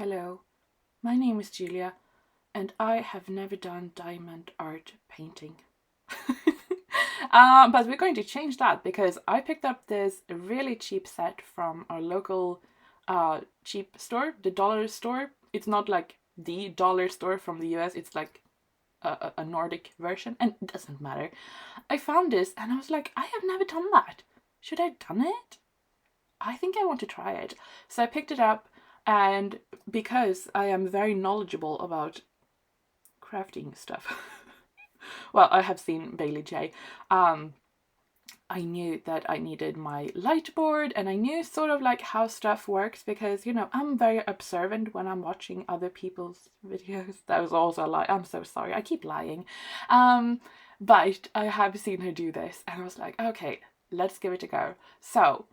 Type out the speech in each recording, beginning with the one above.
Hello, my name is Julia, and I have never done diamond art painting. But we're going to change that because I picked up this really cheap set from our local cheap store, the dollar store. It's not like the dollar store from the US, it's like a Nordic version, and it doesn't matter. I found this and I was like, I have never done that. Should I have done it? I think I want to try it. So I picked it up, and because I am very knowledgeable about crafting stuff, well, I have seen Bailey J. I knew that I needed my light board, and I knew sort of like how stuff works because, I'm very observant when I'm watching other people's videos. That was also a lie. I'm so sorry. I keep lying. But I have seen her do this, and I was like, okay, let's give it a go. So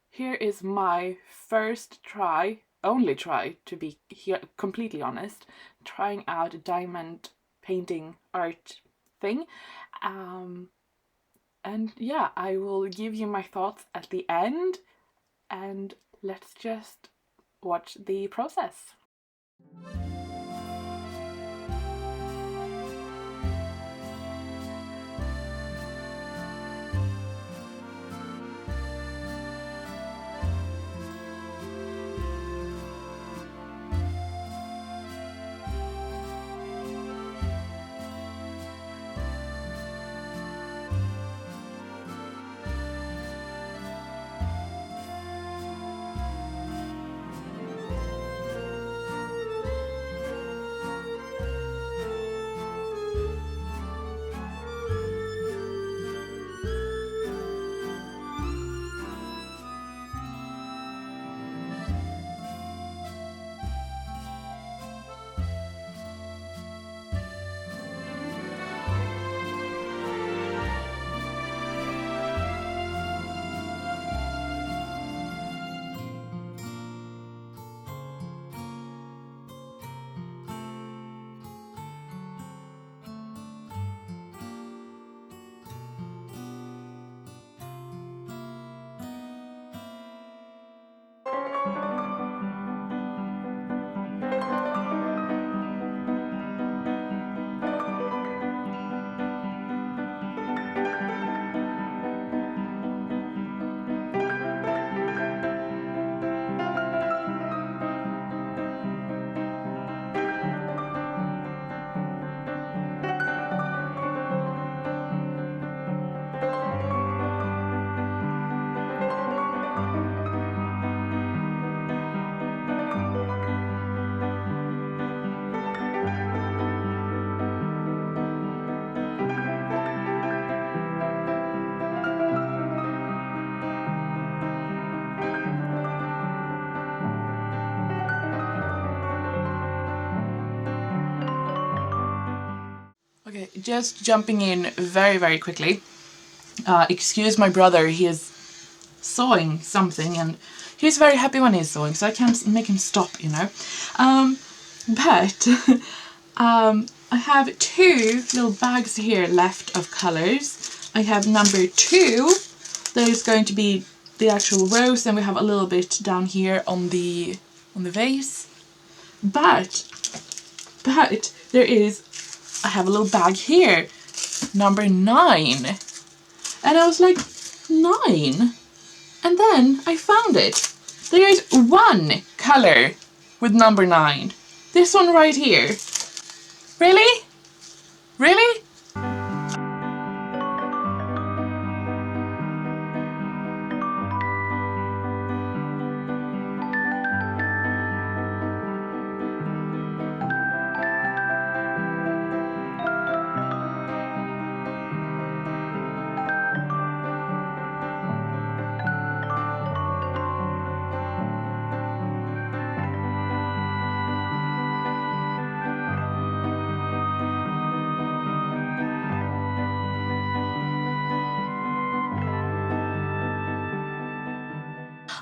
here is my first try, only try to be here completely honest, trying out a diamond painting art thing. And yeah, I will give you my thoughts at the end, and let's just watch the process. Okay, just jumping in very, very quickly. Excuse my brother, he is sawing something, and he's very happy when he's sawing, so I can't make him stop. But I have two little bags here left of colors. I have number 2, that is going to be the actual rose, and we have a little bit down here on the vase. But I have a little bag here, number 9. And I was like, 9? And then I found it. There is one color with number 9. This one right here. Really? Really?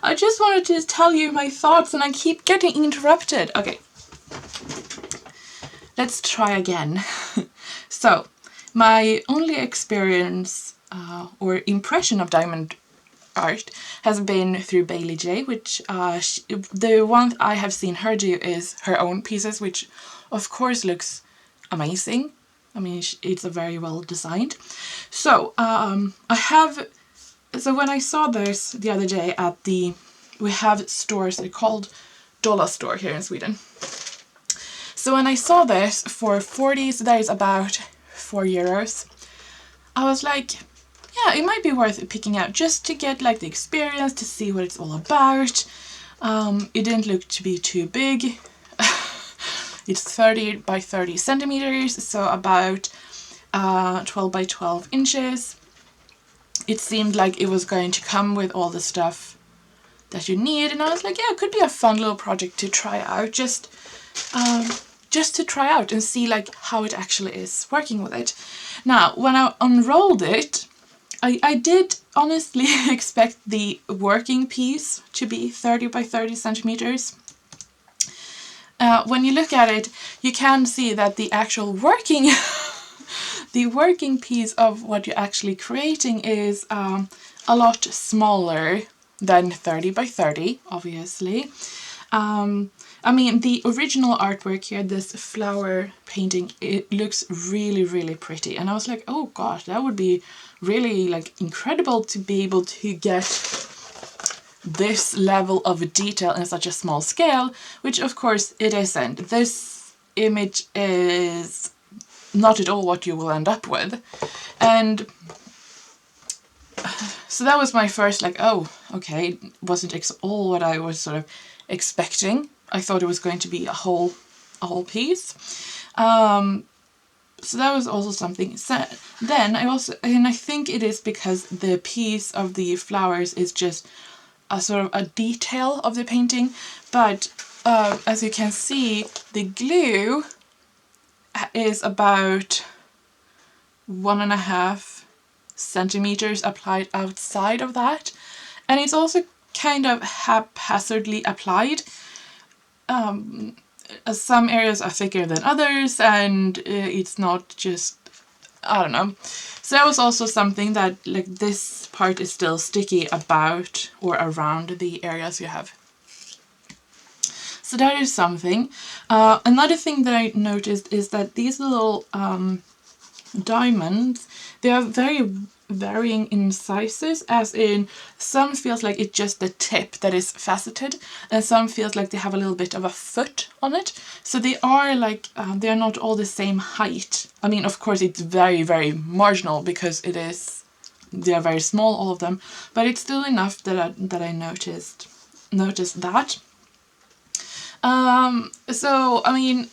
I just wanted to tell you my thoughts and I keep getting interrupted. Okay. Let's try again. So, my only experience or impression of diamond art has been through Bailey J, which the one I have seen her do is her own pieces, which of course looks amazing. I mean, it's a very well designed. So so when I saw this the other day at we have stores called Dollar Store here in Sweden. So when I saw this for 40, so that is about €4, I was like, yeah, it might be worth picking out just to get like the experience, to see what it's all about. It didn't look to be too big. It's 30 by 30 centimeters, so about 12 by 12 inches. It seemed like it was going to come with all the stuff that you need, and I was like, yeah, it could be a fun little project to try out, just to try out and see like how it actually is working with it. Now, when I unrolled it, I did honestly expect the working piece to be 30 by 30 centimeters. When you look at it, you can see that the actual working the working piece of what you're actually creating is a lot smaller than 30 by 30, obviously. I mean, the original artwork here, this flower painting, it looks really, really pretty. And I was like, oh gosh, that would be really like incredible to be able to get this level of detail in such a small scale, which of course it isn't. This image is not at all what you will end up with. And so that was my first like, oh, okay, wasn't all what I was sort of expecting. I thought it was going to be a whole piece. So that was also something. So then I think it is because the piece of the flowers is just a sort of a detail of the painting, but as you can see, the glue is about 1.5 centimeters applied outside of that, and it's also kind of haphazardly applied. Some areas are thicker than others, and it's not just, I don't know. So that was also something that like this part is still sticky about or around the areas you have. So that is something. Another thing that I noticed is that these little diamonds, they are very varying in sizes, as in some feels like it's just the tip that is faceted, and some feels like they have a little bit of a foot on it. So they are like, they are not all the same height. I mean, of course, it's very, very marginal because they are very small, all of them, but it's still enough that I noticed that. So, I mean,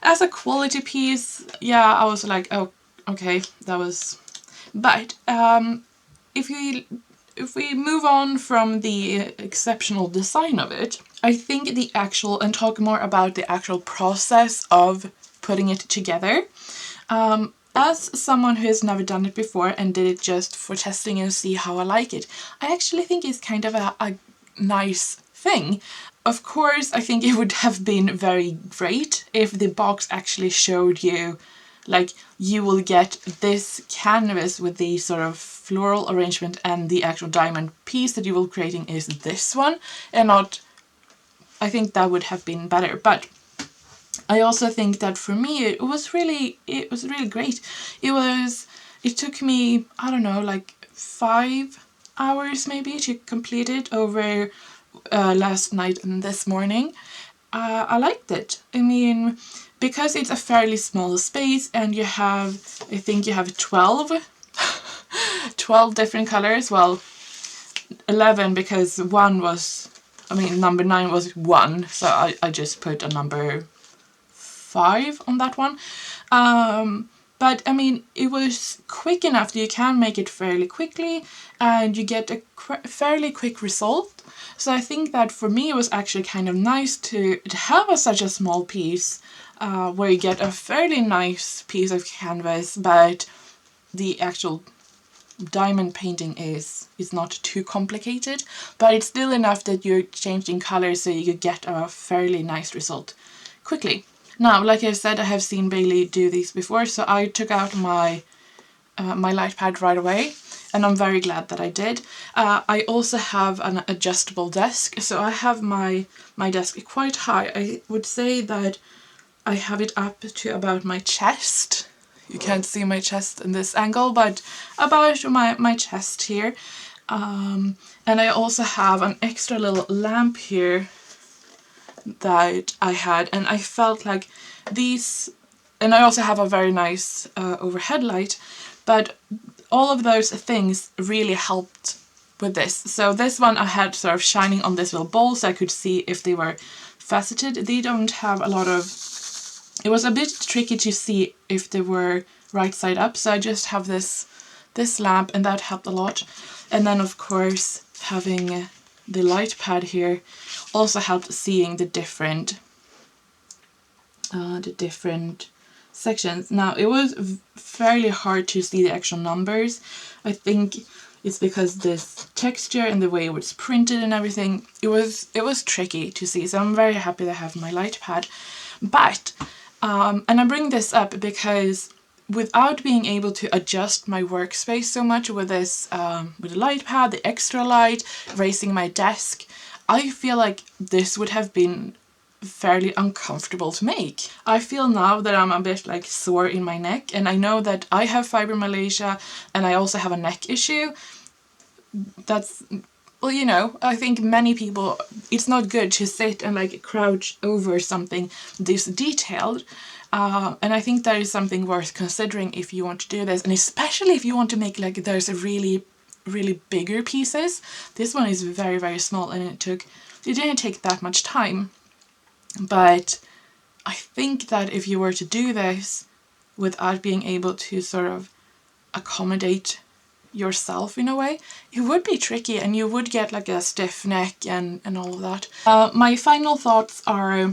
as a quality piece, yeah, I was like, oh, okay, that was... But if we move on from the exceptional design of it, I think the actual, and talk more about the actual process of putting it together. As someone who has never done it before and did it just for testing and see how I like it, I actually think it's kind of a nice thing. Of course, I think it would have been very great if the box actually showed you, like, you will get this canvas with the sort of floral arrangement and the actual diamond piece that you will creating is this one, and not... I think that would have been better, but I also think that for me it was really great. It took me, I don't know, like 5 hours maybe to complete it over last night and this morning. I liked it. I mean, because it's a fairly small space and you have, I think you have 12 different colors. Well, 11 because one was, I mean, number 9 was 1, so I just put a number 5 on that one. But I mean, it was quick enough that you can make it fairly quickly and you get a fairly quick result. So I think that for me it was actually kind of nice to have such a small piece where you get a fairly nice piece of canvas, but the actual diamond painting is not too complicated, but it's still enough that you're changing colors so you get a fairly nice result quickly. Now, like I said, I have seen Bailey do these before, so I took out my my light pad right away, and I'm very glad that I did. I also have an adjustable desk, so I have my desk quite high. I would say that I have it up to about my chest. You can't see my chest in this angle, but about my chest here. And I also have an extra little lamp here that I had, and I felt like these, and I also have a very nice overhead light, but all of those things really helped with this. So this one I had sort of shining on this little bowl so I could see if they were faceted. They don't have a lot of, it was a bit tricky to see if they were right side up, so I just have this lamp, and that helped a lot. And then of course having the light pad here also helped seeing the different sections. Now it was fairly hard to see the actual numbers. I think it's because this texture and the way it was printed and everything, it was tricky to see. So I'm very happy that I have my light pad. But and I bring this up because without being able to adjust my workspace so much with this with the light pad, the extra light, raising my desk, I feel like this would have been fairly uncomfortable to make. I feel now that I'm a bit like sore in my neck, and I know that I have fibromyalgia and I also have a neck issue. That's, well, you know, I think many people, it's not good to sit and like crouch over something this detailed. And I think that is something worth considering if you want to do this, and especially if you want to make like those really bigger pieces. This one is very, very small, and it didn't take that much time. But I think that if you were to do this without being able to sort of accommodate yourself in a way, it would be tricky, and you would get like a stiff neck and all of that. My final thoughts are,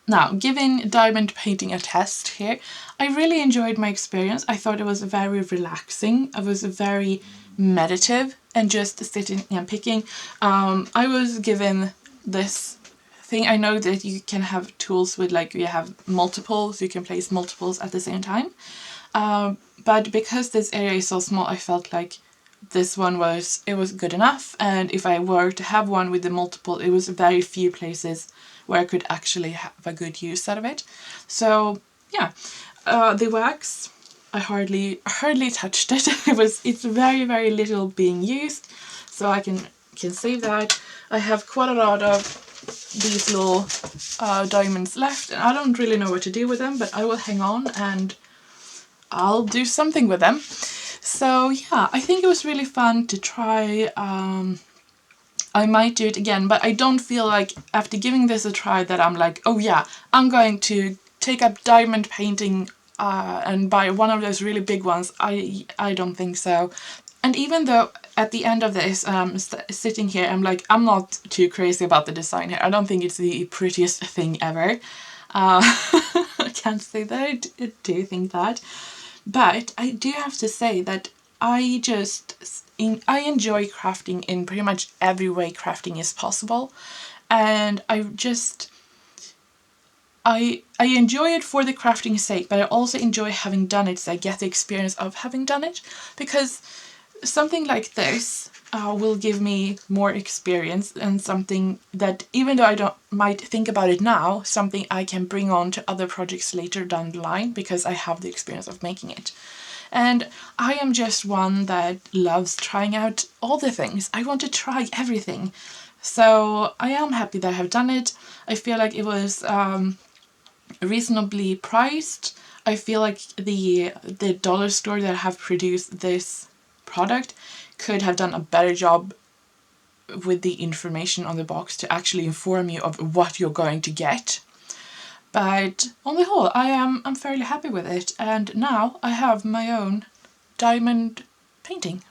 now, giving diamond painting a test here, I really enjoyed my experience. I thought it was very relaxing. It was very meditative and just sitting and picking. I was given this thing. I know that you can have tools with like, you have multiples, you can place multiples at the same time. But because this area is so small, I felt like this one was good enough. And if I were to have one with the multiple, it was very few places where I could actually have a good use out of it. So yeah, the wax, I hardly touched it. It's very, very little being used, so I can save that. I have quite a lot of these little diamonds left, and I don't really know what to do with them, but I will hang on and I'll do something with them. So yeah, I think it was really fun to try. I might do it again, but I don't feel like after giving this a try that I'm like, oh yeah, I'm going to take up diamond painting and buy one of those really big ones. I don't think so. And even though at the end of this, sitting here, I'm like, I'm not too crazy about the design here. I don't think it's the prettiest thing ever. I can't say that I do think that. But I do have to say that I enjoy crafting in pretty much every way crafting is possible. And I enjoy it for the crafting's sake, but I also enjoy having done it, so I get the experience of having done it. Because something like this will give me more experience, and something that, even though I might think about it now, something I can bring on to other projects later down the line because I have the experience of making it. And I am just one that loves trying out all the things. I want to try everything. So I am happy that I have done it. I feel like it was reasonably priced. I feel like the dollar store that have produced this product could have done a better job with the information on the box to actually inform you of what you're going to get. But on the whole, I'm fairly happy with it, and now I have my own diamond painting.